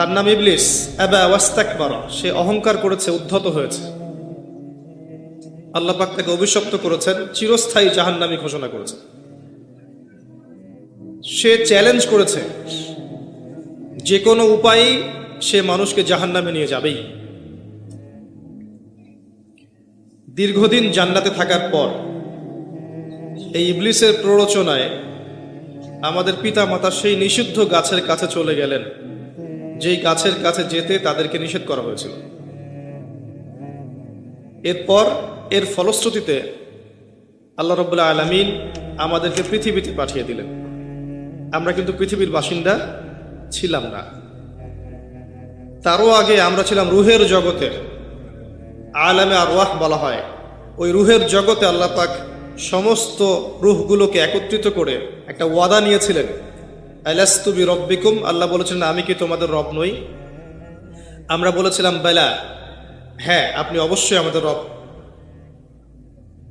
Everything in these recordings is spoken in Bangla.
তার নাম ইবলিস। আবা ওয়াস্তাকবারা, সে অহংকার করেছে, উদ্ধত হয়েছে। আল্লাহ পাক তাকে অভিশপ্ত করেছেন, চিরস্থায়ী জাহান্নামী ঘোষণা করেছেন। সে চ্যালেঞ্জ করেছে যে কোনো উপায়ে সে মানুষকে জাহান্নামে নিয়ে যাবেই। দীর্ঘদিন জান্নাতে থাকার পর এই ইবলিসের প্ররোচনায় আমাদের পিতা মাতা সেই নিষিদ্ধ গাছের কাছে চলে গেলেন, যেই গাছের কাছে যেতে তাদেরকে নিষেধ করা হয়েছিল। এরপর এর ফলশ্রুতিতে আল্লাহ রাব্বুল আলামিন আমাদেরকে পৃথিবীতে পাঠিয়ে দিলেন। আমরা কিন্তু পৃথিবীর বাসিন্দা ছিলাম না। তারও আগে আমরা ছিলাম রুহের জগতের, আলামে আরওয়াহ বলা হয়। ওই রুহের জগতে আল্লাহ পাক সমস্ত রুহগুলোকে একত্রিত করে একটা ওয়াদা নিয়েছিলেন, আলাস্তু বিরব্বিকুম, আল্লাহ বলেছিলেন আমি কি তোমাদের রব নই? আমরা বলেছিলাম বেলা, হ্যাঁ আপনি অবশ্যই আমাদের রব।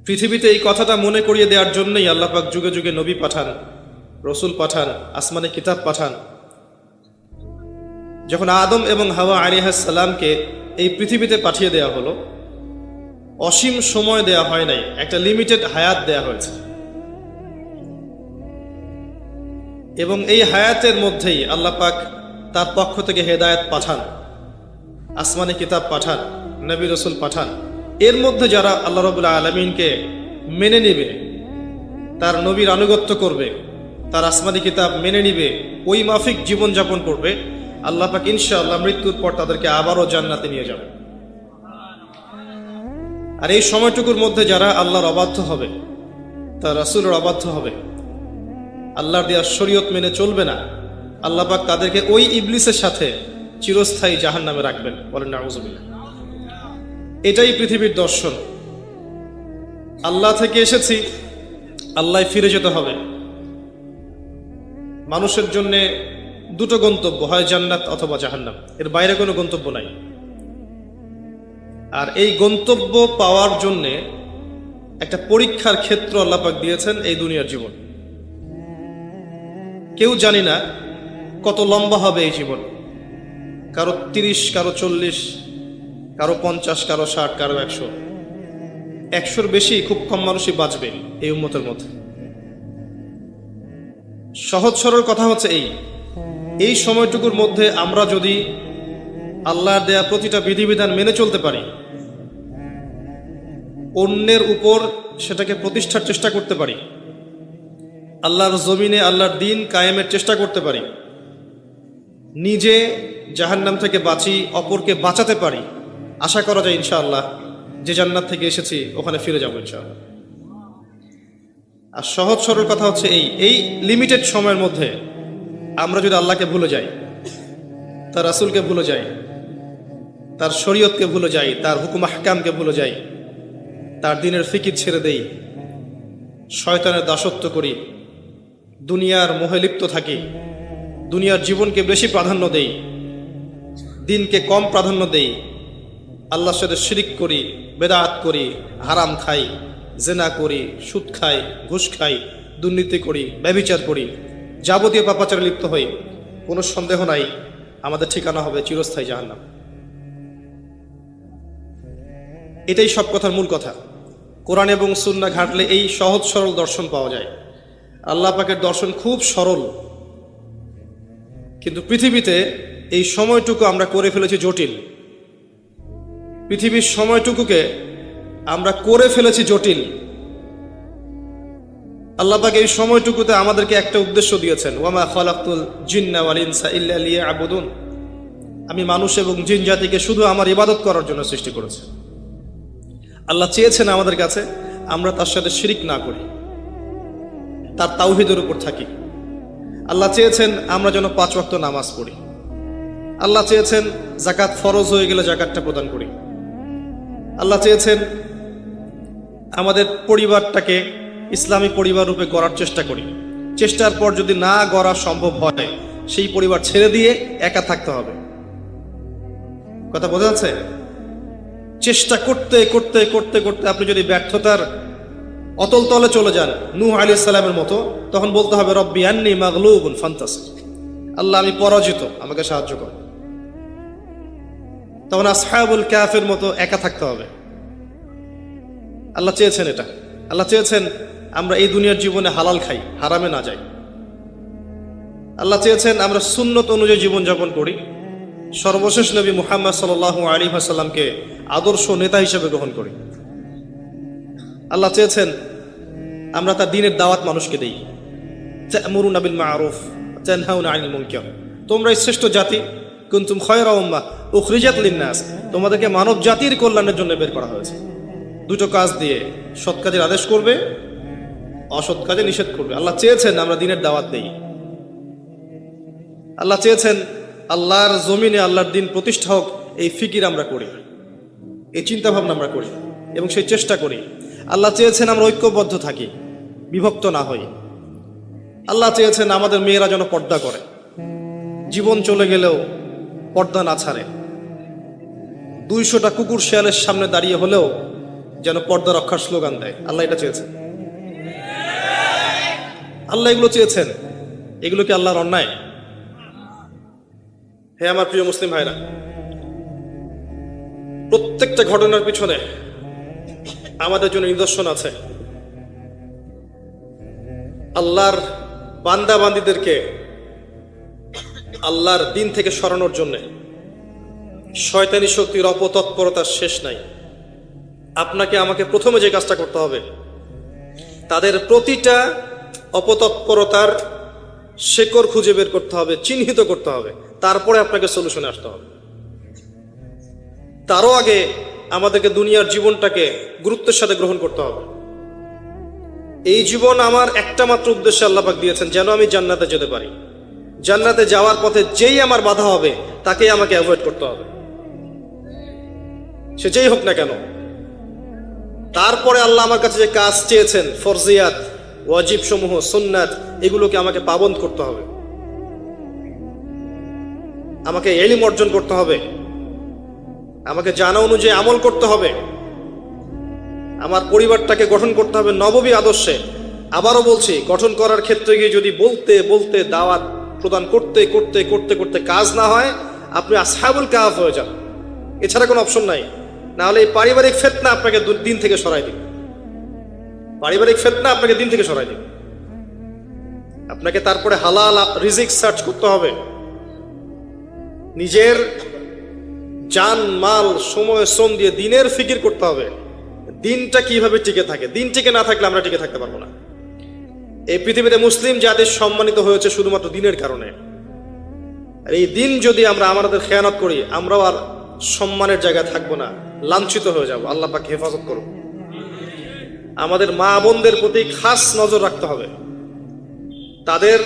পৃথিবীতে এই কথাটা মনে করিয়ে দেওয়ার জন্যই আল্লাহ পাক যুগে যুগে নবী পাঠান, রসুল পাঠান, আসমানে কিতাব পাঠান। যখন আদম এবং হাওয়া আলাইহিস সালামকে এই পৃথিবীতে পাঠিয়ে দেওয়া হলো, অসীম সময় দেয়া হয় নাই, একটা লিমিটেড হায়াত দেয়া হয়েছে। এবং এই হায়াতের মধ্যেই আল্লাহ পাক তার পক্ষ থেকে হেদায়েত পাঠান, আসমানে কিতাব পাঠান, নবী রসুল পাঠান। এর মধ্যে যারা আল্লাহ রাব্বুল আলামিনকে মেনে নেবে, তার নবীর আনুগত্য করবে, তার আসমানি কিতাব মেনে নিবে, ওই মাফিক জীবনযাপন করবে, আল্লাহ পাক ইনশাআল্লাহ মৃত্যুর পর তাদেরকে আবারও জান্নাতে নিয়ে যাবে। আর এই সময়টুকুর মধ্যে যারা আল্লাহর অবাধ্য হবে, তার রাসূলের অবাধ্য হবে, আল্লাহর দেওয়া শরীয়ত মেনে চলবে না, আল্লাহ পাক তাদেরকে ওই ইবলিসের সাথে চিরস্থায়ী জাহান্নামে রাখবেন। বলেন নাউযুবিল্লাহ। এটাই পৃথিবীর দর্শন। আল্লাহ থেকে এসেছি, আল্লাহ ফিরে যেতে হবে। মানুষের জন্য দুটো গন্তব্য, হয় জান্নাত অথবা জাহান্নাম, এর বাইরে কোনো গন্তব্য নাই। আর এই গন্তব্য পাওয়ার জন্য একটা পরীক্ষার ক্ষেত্র আল্লাহ পাক দিয়েছেন, এই দুনিয়ার জীবন। কেউ জানি না কত লম্বা হবে এই জীবন, কারো 30, কারো 40, কারো 50, কারো 60, কারো 100। 100-র বেশি খুব কম মানুষই বাঁচবে এই উম্মতের মধ্যে। সহজ সরল কথা হচ্ছে এই সময়টুকুর মধ্যে আমরা যদি আল্লাহর দেয়া প্রতিটা বিধিবিধান মেনে চলতে পারি, অন্যের উপর সেটাকে প্রতিষ্ঠার চেষ্টা করতে পারি, আল্লাহর জমিনে আল্লাহর দ্বীন কায়েমের চেষ্টা করতে পারি, নিজে জাহান্নাম থেকে বাঁচি, অপরকে বাঁচাতে পারি, আশা করা যায় ইনশাআল্লাহ যে জান্নাত থেকে এসেছি ওখানে ফিরে যাবো ইনশাআল্লাহ। আর সহজ সরল কথা হচ্ছে এই লিমিটেড সময়ের মধ্যে আমরা যদি আল্লাহকে ভুলে যাই, তার রাসূলকে ভুলে যাই, তার শরীয়তকে ভুলে যাই, তার হুকুম আহকামকে ভুলে যাই, তার দ্বীনের ফিকির ছেড়ে দেই, শয়তানের দাসত্ব করি, দুনিয়ার মোহে লিপ্ত থাকি, দুনিয়ার জীবনকে বেশি প্রাধান্য দেই, দ্বীনকে কম প্রাধান্য দেই, আল্লাহর সাথে শিরিক করি, বেদাত করি, হারাম খাই, জেনা করি, সুদ খাই, ঘুষ খাই, দুর্নীতি করি, ব্যভিচার করি, যাবতীয় পাপাচারে লিপ্ত হই, কোনো সন্দেহ নাই আমাদের ঠিকানা হবে চিরস্থায়ী জাহান্নাম। এটাই সব কথার মূল কথা। কোরআন এবং সুন্নাহ ঘাঁটলে এই সহজ সরল দর্শন পাওয়া যায়। আল্লাহ পাকের দর্শন খুব সরল, কিন্তু পৃথিবীতে এই সময়টুকু আমরা করে ফেলেছি জটিল। পৃথিবীর সময়টুকুকে আমরা করে ফেলেছি জটিল। আল্লাহ পাক এই সময়টুকুতে আমাদেরকে একটা উদ্দেশ্য দিয়েছেন, ওয়ামা খালাকতুল জিন্না ওয়াল ইনসা ইল্লা লিয়াবুদুন, আমি মানুষ এবং জিন জাতিকে শুধু আমার ইবাদত করার জন্য সৃষ্টি করেছি। আল্লাহ চেয়েছেন আমাদের কাছে আমরা তার সাথে শিরিক না করি, তার তাওহীদের উপর থাকি। আল্লাহ চেয়েছেন আমরা যেন 5 ওয়াক্ত নামাজ পড়ি। আল্লাহ চেয়েছেন যাকাত ফরজ হয়ে গেলে যাকাতটা প্রদান করি। আল্লাহ চেয়েছেন আমাদের পরিবারটাকে ইসলামী পরিবার রূপে গড়ার চেষ্টা করি। চেষ্টার পর যদি না গড়া সম্ভব হয়, সেই পরিবার ছেড়ে দিয়ে একা থাকতে হবে। কথা বোঝা যাচ্ছে? চেষ্টা করতে করতে করতে করতে আপনি যদি ব্যর্থতার অতল তলে চলে যান, নূহ আলাইহিস সালামের মতো, তখন বলতে হবে রব্বি আন্নী মাগলুবুন ফান্তাসির, আল্লাহ আমি পরাজিত, আমাকে সাহায্য কর। তখন আসহাবুল কাহফের মতো একা থাকতে হবে। আল্লাহ চেয়েছেন এটা। আল্লাহ চেয়েছেন আমরা এই দুনিয়ার জীবনে হালাল খাই, হারামে না যাই। আল্লাহ চেয়েছেন আমরা সুন্নত অনুযায়ী জীবনযাপন করি, সর্বশেষ নবী মুহাম্মদ সাল্লাল্লাহু আলাইহি ওয়াসাল্লামকে আদর্শ নেতা হিসেবে গ্রহণ করি। আল্লাহ চেয়েছেন আমরা তার দ্বীনের দাওয়াত মানুষকে দেই। তা'মুরুনা বিল মা'রুফ ওয়া তানহাউনা আনিল মুনকার। তোমরাই শ্রেষ্ঠ জাতি, কুনতুম খায়রা উম্মাহ উখরিজাত লিন-নাস। তোমাদেরকে মানব জাতির কল্যাণের জন্য বের করা হয়েছে। দুটো কাজ দিয়ে, সৎ কাজের আদেশ করবে, অসৎ কাজে নিষেধ করবে। আল্লাহ চেয়েছেন আমরা দ্বীনের দাওয়াত দেই। আল্লাহ চেয়েছেন আল্লাহর জমিনে আল্লাহর দ্বীন প্রতিষ্ঠা হোক, এই ফিকির আমরা করি, এই চিন্তা ভাবনা আমরা করি এবং সেই চেষ্টা করি। আল্লাহ চেয়েছেন আমরা ঐক্যবদ্ধ থাকি, বিভক্ত না হই। আল্লাহ চেয়েছেন আমাদের মেয়েরা যেন পর্দা করে, জীবন চলে গেলেও পর্দা না ছাড়ে। 200টা কুকুর শেয়ালের সামনে দাঁড়িয়ে হলেও যেন পর্দা রক্ষার স্লোগান দেয়। আল্লাহ এটা চেয়েছেন। আল্লাহ এগুলো চেয়েছেন। এগুলো কি আল্লাহর অন্যায়? হে আমার প্রিয় মুসলিম ভাইরা, প্রত্যেকটা ঘটনার পিছনে আমাদের জন্য নিদর্শন আছে। আল্লাহর বান্দা বান্দীদেরকে আল্লাহর দিন থেকে সরানোর জন্য শয়তানি শক্তির অপতৎপরতার শেষ নাই। আপনাকে আমাকে প্রথমে যে কাজটা করতে হবে, তাদের প্রতিটা অপতৎপরতার শেকড় খুঁজে বের করতে হবে, চিহ্নিত করতে হবে, তারপরে আপনাকে সলিউশনে আসতে হবে। তারও আগে আমাদেরকে দুনিয়ার জীবনটাকে গুরুত্বের সাথে গ্রহণ করতে হবে। এই জীবন আমার একটা মাত্র উদ্দেশ্যে আল্লাহ পাক দিয়েছেন, যেন আমি জান্নাতে যেতে পারি। জান্নাতে যাওয়ার পথে যেই আমার বাধা হবে তাকেই আমাকে অ্যাভয়েড করতে হবে, সে যেই হোক না কেন। তারপরে আল্লাহ আমার কাছে যে কাজ চেয়েছেন, ফরজিয়াত, ওয়াজিব সমূহ, সুন্নাত, এগুলোকে আমাকে পাবন্দ করতে হবে। আমাকে ইলম অর্জন করতে হবে, আমাকে জানা অনুযায়ী আমল করতে হবে, আমার পরিবারটাকে গঠন করতে হবে নববী আদর্শে। আবারও বলছি, গঠন করার ক্ষেত্রে গিয়ে যদি বলতে বলতে দাওয়াত প্রদান করতে করতে করতে করতে কাজ না হয়, আপনি আসহাবুল কাহফ হয়ে যান। এছাড়া কোনো অপশন নাই। না হলে এই পারিবারিক ফিতনা আপনাকে দিন থেকে সরাই দিবে। পারিবারিক ফিতনা আপনাকে দিন থেকে সরাই দিবে। আপনাকে তারপরে হালাল রিজিক সার্চ করতে হবে, নিজের জান মাল সময় শ্রম দিয়ে দিনের ফিকির করতে হবে। দিনটা কিভাবে টিকে থাকে, দিন টিকে না থাকলে আমরা টিকে থাকতে পারবো না। এই পৃথিবীতে মুসলিম জাতি সম্মানিত হয়েছে শুধুমাত্র দিনের কারণে। আর এই দিন যদি আমরা আমাদের খেয়ানত করি, আমরাও আর সম্মানের জায়গায় থাকবো না, লাঞ্ছিত হয়ে যাব। আল্লাহ পাক হেফাজত করুন। আমাদের মা বোনদের প্রতি খাস নজর রাখতে হবে, তাদের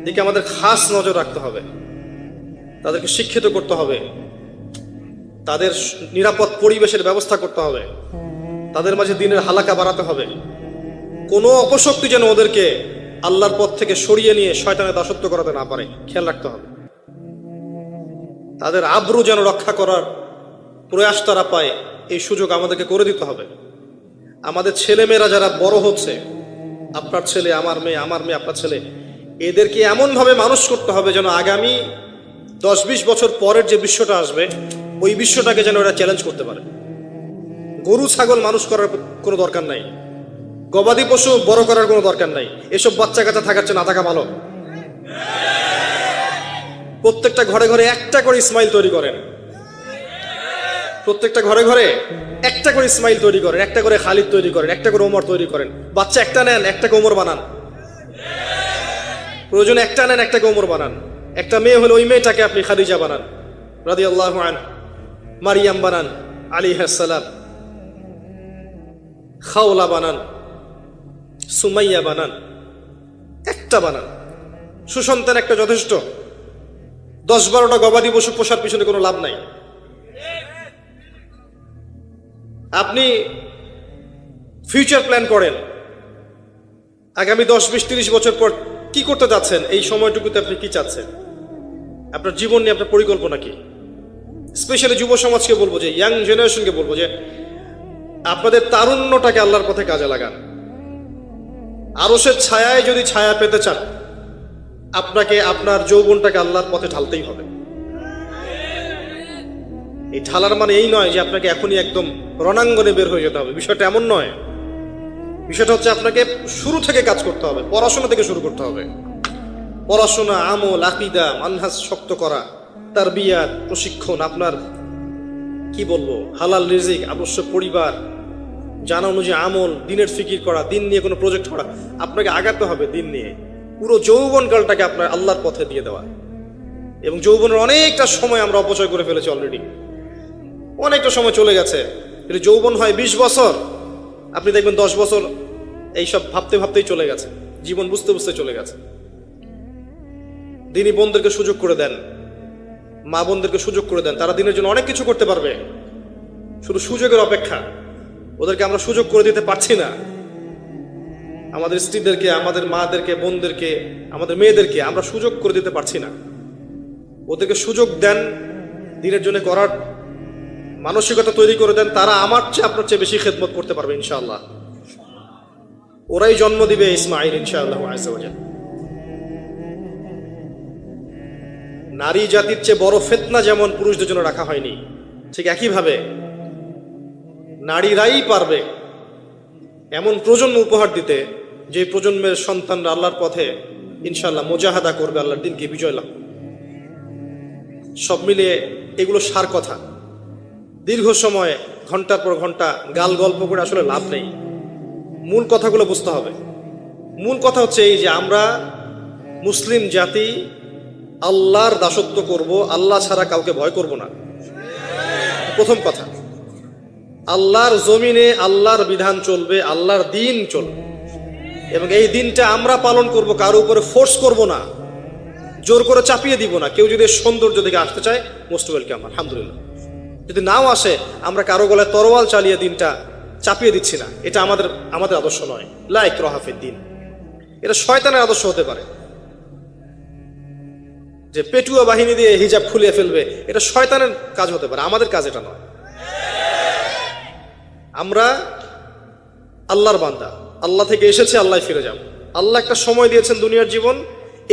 দিকে আমাদের খাস নজর রাখতে হবে, তাদেরকে শিক্ষিত করতে হবে, তাদের নিরাপদ পরিবেশের ব্যবস্থা করতে হবে, তাদের মাঝে দিনের হালাকা বাড়াতে হবে। কোনো অপশক্তি যেন ওদেরকে আল্লাহর পথ থেকে সরিয়ে নিয়ে শয়তানের দাসত্ব করাতে না পারে, খেয়াল রাখতে হবে। তাদের আব্রু যেন রক্ষা করার প্রয়াস তারা পায়, এই সুযোগ আমাদেরকে করে দিতে হবে। আমাদের ছেলেমেয়েরা যারা বড় হচ্ছে, আপনার ছেলে আমার মেয়ে, আমার মেয়ে আপনার ছেলে, এদেরকে এমনভাবে মানুষ করতে হবে যেন আগামী 10-20 বছর পরের যে বিশ্বটা আসবে, ওই বিশ্বটাকে যেন এরা চ্যালেঞ্জ করতে পারে। গরু ছাগল মানুষ করার কোনো দরকার নাই, গবাদি পশু বড় করার কোনো দরকার নাই। এসব বাচ্চা কাচ্চা থাকার চেয়ে না থাকা ভালো। প্রত্যেকটা ঘরে ঘরে একটা করে ইসমাইল তৈরি করেন, প্রত্যেকটা ঘরে ঘরে একটা করে ইসমাইল তৈরি করেন, একটা করে খালিদ তৈরি করেন, একটা করে ওমর তৈরি করেন। বাচ্চা একটা নেন, একটাকে ওমর বানান, প্রয়োজনে একটা নেন, একটাকে ওমর বানান। একটা মেয়ে হলে ওই মেয়েটাকে আপনি খাদিজা বানান রাদিয়াল্লাহু আনহা, মারিয়াম বানান আলাইহিস সালাম, খাওলা বানান, সুমাইয়া বানান, একটা বানান। সুসন্তান একটা যথেষ্ট। 10-12টা গবাদি পশু পোষার পিছনে কোনো লাভ নাই। আপনি ফিউচার প্ল্যান করেন, আগামী 10-20-30 বছর পর কি করতে যাচ্ছেন, এই সময়টুকুতে আপনি কি চাচ্ছেন, আপনার জীবন নিয়ে আপনার পরিকল্পনা কি। স্পেশালি যুব সমাজকে বলবো, যে ইয়াং জেনারেশনকে বলবো, যে আপনাদের তারুণ্যটাকে আল্লাহর পথে কাজে লাগান। আরশের ছায়ায় যদি ছায়া পেতে চান, আপনাকে আপনার যৌবনটাকে আল্লাহর পথে ঢালতেই হবে। এই ঢালার মানে এই নয় যে আপনাকে এখনই একদম রণাঙ্গনে বের হয়ে যেতে হবে, বিষয়টা এমন নয়। বিষয়টা হচ্ছে আপনাকে শুরু থেকে কাজ করতে হবে, পড়াশোনা থেকে শুরু করতে হবে। পড়াশোনা, আমল, আকীদা, মানহাজ শক্ত করা, তারবিয়াত, প্রশিক্ষণ, আপনার কি বলবো, হালাল রিজিক, আবশ্যক পরিবার, জানা অনুযায়ী আমল, দিনের ফিকির করা, দিন নিয়ে কোনো প্রজেক্ট করা। আপনাকে আগাতে হবে দিন নিয়ে। পুরো যৌবনকালটাকে আপনার আল্লাহর পথে দিয়ে দেওয়া। এবং যৌবনের অনেকটা সময় আমরা অপচয় করে ফেলেছি অলরেডি, অনেকটা সময় চলে গেছে। কিন্তু যৌবন হয় 20 বছর, আপনি দেখবেন 10 বছর এইসব ভাবতে ভাবতেই চলে গেছে, জীবন বুঝতে বুঝতে চলে গেছে। দিনী বোনদেরকে সুযোগ করে দেন, মা বোনদেরকে সুযোগ করে দেন, তারা দিনের জন্য অনেক কিছু করতে পারবে। শুধু সুযোগের অপেক্ষা, ওদেরকে আমরা সুযোগ করে দিতে পারছি না। আমাদের স্ত্রীদেরকে, আমাদের মাদেরকে, বোনদেরকে, আমাদের মেয়েদেরকে আমরা সুযোগ করে দিতে পারছি না। ওদেরকে সুযোগ দেন, দিনের জন্য করার মানসিকতা তৈরি করে দেন। তারা আমার চেয়ে আপনার চেয়ে বেশি খেদমত করতে পারবে ইনশাআল্লাহ। ওরাই জন্ম দিবে ইসমাইল ইনশাআল্লাহ আযজা ওয়া জাল। নারী জাতির চেয়ে বড় ফিতনা যেমন পুরুষদের জন্য রাখা হয়নি, ঠিক একইভাবে নারীরাই পারবে এমন প্রজন্ম উপহার দিতে, যে প্রজন্মের সন্তানরা আল্লাহর পথে ইনশাআল্লাহ মুজাহাদা করবে, আল্লাহর দিনকে বিজয় লাভ। সব মিলিয়ে এগুলো সার কথা। দীর্ঘ সময় ঘন্টার পর ঘন্টা গাল গল্প করে আসলে লাভ নেই। মূল কথাগুলো বুঝতে হবে। মূল কথা হচ্ছে এই যে আমরা মুসলিম জাতি আল্লাহর দাসত্ব করব, আল্লাহ ছাড়া কাউকে ভয় করব না। প্রথম কথা, আল্লাহর জমিনে আল্লাহর বিধান চলবে, আল্লাহর দিন চলবে, এবং এই দিনটা আমরা পালন করব, কারো উপরে ফোর্স করব না, জোর করে চাপিয়ে দিব না। কেউ যদি সৌন্দর্য দিকে আসতে চায়, মোস্ট ওয়েলকাম, আলহামদুলিল্লাহ। যদি নাও আসে, আমরা কারো গলায় তরোয়াল চালিয়ে দিনটা চাপিয়ে দিচ্ছি না। এটা আমাদের আদর্শ নয়। লা ইকরাহা ফিদ্দিন, এটা শয়তানের আদর্শ হতে পারে, যে পেটুয়া বাহিনী দিয়ে হিজাব খুলিয়ে ফেলবে, এটা শয়তানের কাজ হতে পারে, আমাদের কাজ এটা নয়। আমরা আল্লাহর বান্দা, আল্লাহ থেকে এসেছে, আল্লাহ ফিরে যাব। আল্লাহ একটা সময় দিয়েছেন দুনিয়ার জীবন,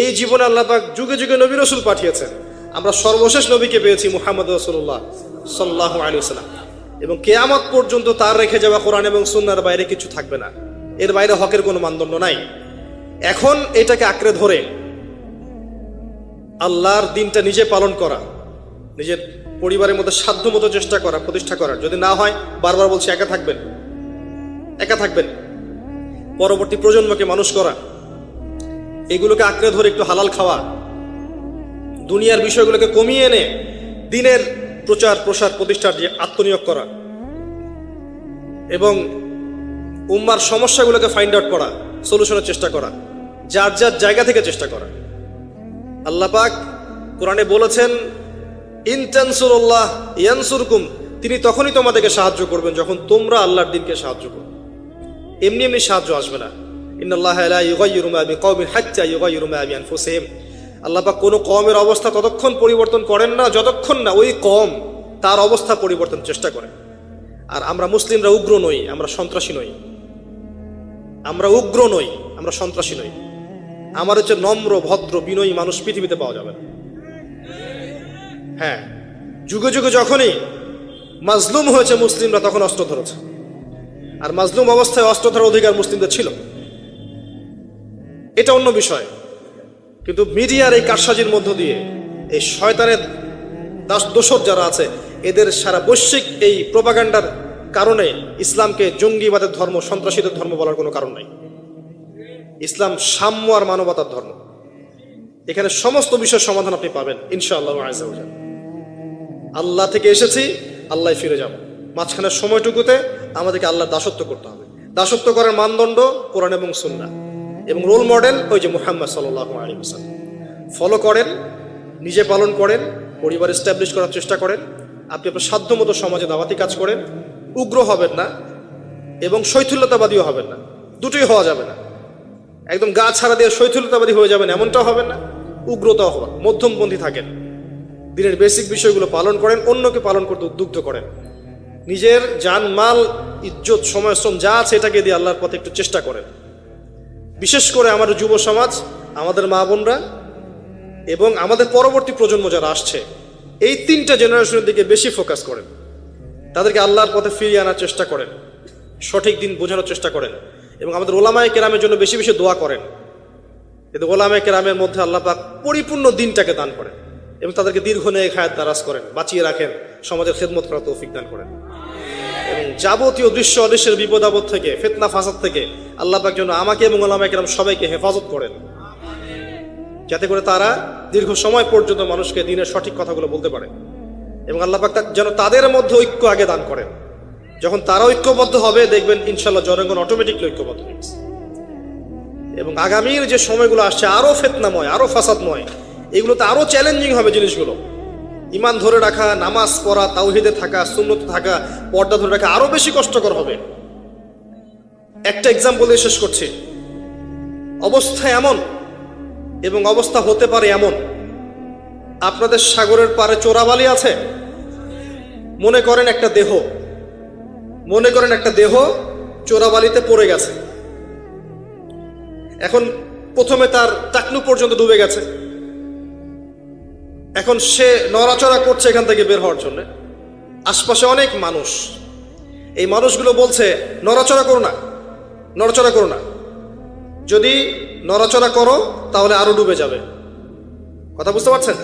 এই জীবনে আল্লাহ পাক যুগে যুগে নবী রাসূল পাঠিয়েছেন। আমরা সর্বশেষ নবীকে পেয়েছি, মুহাম্মদ রাসূলুল্লাহ সাল্লাল্লাহু আলাইহি ওয়াসাল্লাম, এবং কিয়ামত পর্যন্ত তার রেখে যাওয়া কোরআন এবং সুন্নাহর বাইরে কিছু থাকবে না। এর বাইরে হকের কোনো মানদণ্ড নাই। এখন এটাকে আঁকড়ে ধরে আল্লাহর দিনটা নিজে পালন করা, নিজের পরিবারের মধ্যে সাধ্যমতো চেষ্টা করা, প্রতিষ্ঠা করার। যদি না হয়, বারবার বলছি, একা থাকবেন। পরবর্তী প্রজন্মকে মানুষ করা, এগুলোকে আঁকড়ে ধরে একটু হালাল খাওয়া, দুনিয়ার বিষয়গুলোকে কমিয়ে এনে দিনের প্রচার প্রসার প্রতিষ্ঠার যে আত্মনিয়োগ করা, এবং উম্মার সমস্যাগুলোকে ফাইন্ড আউট করা, সলিউশনের চেষ্টা করা, যার যার জায়গা থেকে চেষ্টা করা। আল্লাহ পাক কোরআনে বলেছেন, ইন তানসুরুল্লাহ ইয়ানসুরকুম, তিনি তখনই তোমাদেরকে সাহায্য করবেন যখন তোমরা আল্লাহর দিনকে সাহায্য করবে। এমনি এমনি সাহায্য আসবে না। ইন্নাল্লাহা লা ইউগাইয়িরু মা বিকাওমিন হাত্তা ইউগাইয়িরু মা বিআনফুসিহিম। আল্লাহ পাক কোনো কওমের অবস্থা ততক্ষণ পরিবর্তন করেন না যতক্ষণ না ওই কওম তার অবস্থা পরিবর্তনের চেষ্টা করে। আর আমরা মুসলিমরা উগ্র নই, আমরা সন্ত্রাসী নই। আমরা উগ্র নই, আমরা সন্ত্রাসী নই। আমার হচ্ছে নম্র, ভদ্র, বিনয়ী মানুষ পৃথিবীতে পাওয়া যাবে না। হ্যাঁ, যুগে যুগে যখনই মাজলুম হয়েছে মুসলিমরা, তখন অস্ত্র ধরেছে। আর মাজলুম অবস্থায় অস্ত্র ধরার অধিকার মুসলিমদের ছিল, এটা অন্য বিষয়। কিন্তু মিডিয়ার এই কারসাজির মধ্য দিয়ে এই শয়তানের দোসর যারা আছে, এদের সারা বৈশ্বিক এই প্রোপাগান্ডার কারণে ইসলামকে জঙ্গিবাদের ধর্ম, সন্ত্রাসীদের ধর্ম বলার কোনো কারণ নাই। ইসলাম সাম্য আর মানবতার ধর্ম। এখানে সমস্ত বিষয়ের সমাধান আপনি পাবেন ইনশাআল্লাহ আযজা ওয়া জাল্লা। আল্লাহ থেকে এসেছি, আল্লাহ ফিরে যাব। মাঝখানের সময়টুকুতে আমাদেরকে আল্লাহর দাসত্ব করতে হবে। দাসত্ব করার মানদণ্ড কোরআন এবং সুন্নাহ, এবং রোল মডেল ওই যে মুহাম্মদ সাল্লাল্লাহু আলাইহি ওয়াসাল্লাম। ফলো করেন, নিজে পালন করেন, পরিবার এস্টাবলিশ করার চেষ্টা করেন। আপনি আপনার সাধ্যমতো সমাজে দাওয়াতি কাজ করেন। উগ্র হবেন না এবং শৈথিল্যতাবাদীও হবেন না, দুটোই হওয়া যাবে না। একদম গা ছাড়া দিয়ে শৈথিল্যতাবাদী হয়ে যাবেন এমনটাও হবেন না, উগ্রতাও হবেন। মধ্যমপন্থী থাকেন, দিনের বেসিক বিষয়গুলো পালন করেন, অন্যকে পালন করতে উদ্বুদ্ধ করেন। নিজের জান, মাল, ইজ্জত, সময়, শ্রম যা আছে এটাকে দিয়ে আল্লাহর পথে একটু চেষ্টা করেন। বিশেষ করে আমাদের যুব সমাজ, আমাদের মা বোনরা এবং আমাদের পরবর্তী প্রজন্ম যারা আসছে, এই 3টা জেনারেশনের দিকে বেশি ফোকাস করেন, তাদেরকে আল্লাহর পথে ফিরিয়ে আনার চেষ্টা করেন, সঠিক দিন বোঝানোর চেষ্টা করেন, এবং আমাদের ওলামায়ে কেরামের জন্য বেশি বেশি দোয়া করেন। কিন্তু ওলামায়ে কেরামের মধ্যে আল্লাহ পাক পরিপূর্ণ দিনটাকে দান করেন এবং তাদেরকে দীর্ঘ নেক হায়াত দারাজ করেন, বাঁচিয়ে রাখেন, সমাজের খেদমত করার তৌফিক দান করেন, এবং যাবতীয় দৃশ্য অদৃশ্যের বিপদ আপদ থেকে, ফিতনা ফাসাদ থেকে আল্লাহ পাক যেন আমাকে এবং ওলামায়ে কেরাম সবাইকে হেফাজত করেন, যাতে করে তারা দীর্ঘ সময় পর্যন্ত মানুষকে দিনের সঠিক কথাগুলো বলতে পারে। এবং আল্লাহ পাক যেন তাদের মধ্যে ঐক্য আগে দান করেন। যখন তারা ঐক্যবদ্ধ হবে, দেখবেন ইনশাআল্লাহ জনগণ অটোমেটিকলি ঐক্যবদ্ধ হচ্ছে। এবং আগামীর যে সময়গুলো আসছে আরো ফিতনাময়, আরো ফাসাদময়, এগুলোতে আরো চ্যালেঞ্জিং হবে জিনিসগুলো। ঈমান ধরে রাখা, নামাজ পড়া, তাওহীদে থাকা, সুন্নতে থাকা, পর্দা ধরে রাখা আরো বেশি কষ্টকর হবে। একটা এক্সাম্পল দিয়ে শেষ করছি। অবস্থা এমন এবং অবস্থা হতে পারে এমন, আপনাদের সাগরের পারে চোরাবালি আছে। মনে করেন একটা দেহ চোরাবালিতে পড়ে গেছে। এখন প্রথমে তার টাকনু পর্যন্ত ডুবে গেছে। এখন সে নড়াচড়া করছে এখান থেকে বের হওয়ার জন্য। আশপাশে অনেক মানুষ, এই মানুষগুলো বলছে নড়াচড়া করো না, যদি নড়াচড়া করো তাহলে আরো ডুবে যাবে। কথা বুঝতে পারছেন?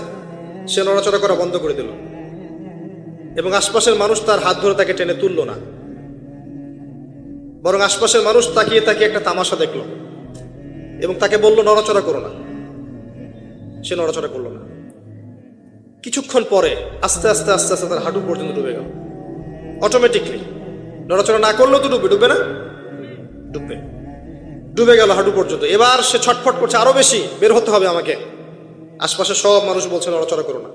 সে নড়াচড়া করা বন্ধ করে দিল এবং আশপাশের মানুষ তার হাত ধরে তাকে টেনে তুললো না, বরং আশপাশের মানুষ তাকিয়ে তাকিয়ে একটা তামাশা দেখলো এবং তাকে বলল নড়াচড়া করো না। সে নড়াচড়া করলো না। কিছুক্ষণ পরে আস্তে আস্তে আস্তে আস্তে তার হাঁটু পর্যন্ত ডুবে গেল। অটোমেটিকলি নড়াচড়া না করলেও তো ডুবে না, ডুবে গেল হাঁটু পর্যন্ত। এবার সে ছটফট করছে, আরো বেশি বের হতে হবে আমাকে। আশপাশে সব মানুষ বলছে নড়াচড়া করো না,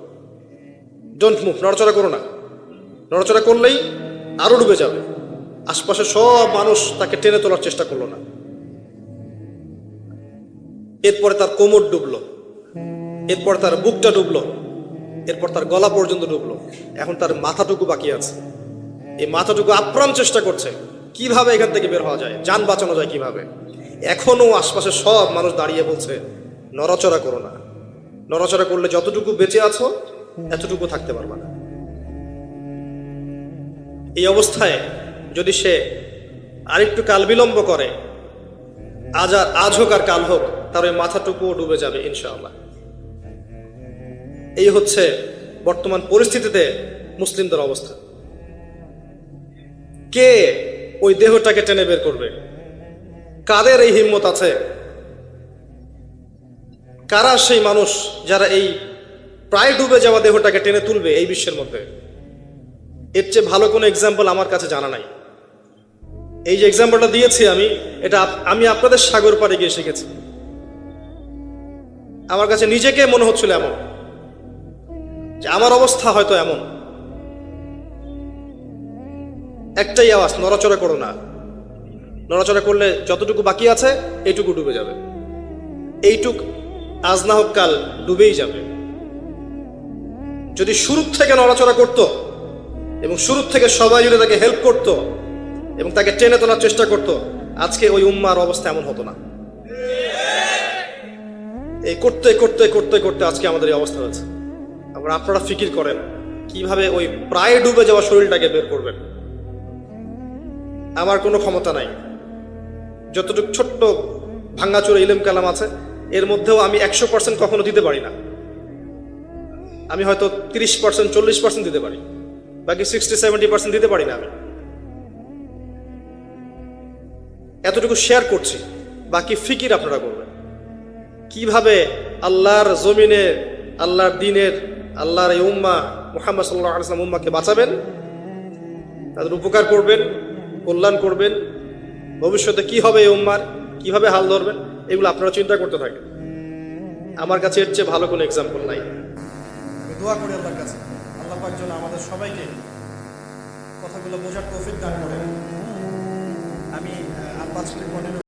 ডোন্ট মুভ, নড়াচড়া করো না, নড়াচড়া করলেই আরো ডুবে যাবে। আশপাশে সব মানুষ তাকে টেনে তোলার চেষ্টা করলো না। এরপরে তার কোমর ডুবলো, এরপর তার বুকটা ডুবলো, এরপর তার গলা পর্যন্ত ডুবলো। এখন তার মাথাটুকু বাকি আছে। এই মাথাটুকু আপ্রাণ চেষ্টা করছে কিভাবে এখান থেকে বের হওয়া যায়, যান বাঁচানো যায় কিভাবে। এখনো আশপাশে সব মানুষ দাঁড়িয়ে বলছে নড়াচড়া করো না, নড়াচড়া করলে যতটুকু বেঁচে আছো এতটুকু থাকতে পারবে না। এই অবস্থায় যদি সে আরেকটু কাল বিলম্ব করে, আজ হোক আর কাল হোক, তার ওই মাথাটুকুও ডুবে যাবে ইনশাআল্লাহ। এই হচ্ছে বর্তমান পরিস্থিতিতে মুসলিমদের অবস্থা। কে ওই দেহটাকে টেনে বের করবে? কাদের এই হিম্মত আছে? কারা সেই মানুষ যারা এই প্রায় ডুবে যাওয়া দেহটাকে টেনে তুলবে এই বিশ্বের মধ্যে? এর চেয়ে ভালো কোনো এক্সাম্পল আমার কাছে জানা নাই। এই যে এক্সাম্পলটা দিয়েছি আমি আপনাদের সাগর পাড়ে গিয়ে শিখেছি। আমার কাছে নিজেকে মনে হচ্ছিল এমন যে আমার অবস্থা হয়তো এমন। একটাই আওয়াজ, নড়াচড়া করো না। নড়াচড়া করলে যতটুকু বাকি আছে এইটুকু ডুবে যাবে। এইটুক আজ না হোক কাল ডুবেই যাবে। যদি শুরু থেকে নড়াচড়া করত এবং শুরু থেকে সবাই যদি তাকে হেল্প করত এবং তাকে টেনে তোলার চেষ্টা করত, আজকে ওই উম্মার অবস্থা এমন হতো না। এই করতে করতে করতে করতে আজকে আমাদের এই অবস্থা হয়েছে। আপনারা ফিকির করেন কিভাবে ওই প্রায় ডুবে যাওয়া শরীরটাকে বের করবেন। আমার কোনো ক্ষমতা নাই। যতটুকু ছোট্ট ভাঙ্গাচুরা ইলম কালাম আছে এর মধ্যেও আমি 100% কখনো দিতে পারি না। আমি হয়তো 30%, 40% দিতে পারি, বাকি 60-70% দিতে পারি না। আমি এতটুকু শেয়ার করছি, বাকি ফিকির আপনারা করবেন কিভাবে আল্লাহর জমিনে, আল্লাহর দিনের, আল্লাহর এই উম্মাহ মুহাম্মদ সাল্লাল্লাহু আলাইহি ওয়াসাল্লাম উম্মাহকে বাঁচাবেন, তাদের উপকার করবেন, কল্যাণ করবেন। ভবিষ্যতে কি হবে এই উম্মার, কিভাবে হাল ধরবেন, এগুলো আপনারা চিন্তা করতে থাকেন। আমার কাছে এর চেয়ে ভালো কোনো এক্সাম্পল নাই। আমি দোয়া করি আল্লাহর কাছে, আল্লাহ পাক যেন আমাদের সবাইকে কথাগুলো বোঝার তৌফিক দান করেন। আমি আর 5 মিনিট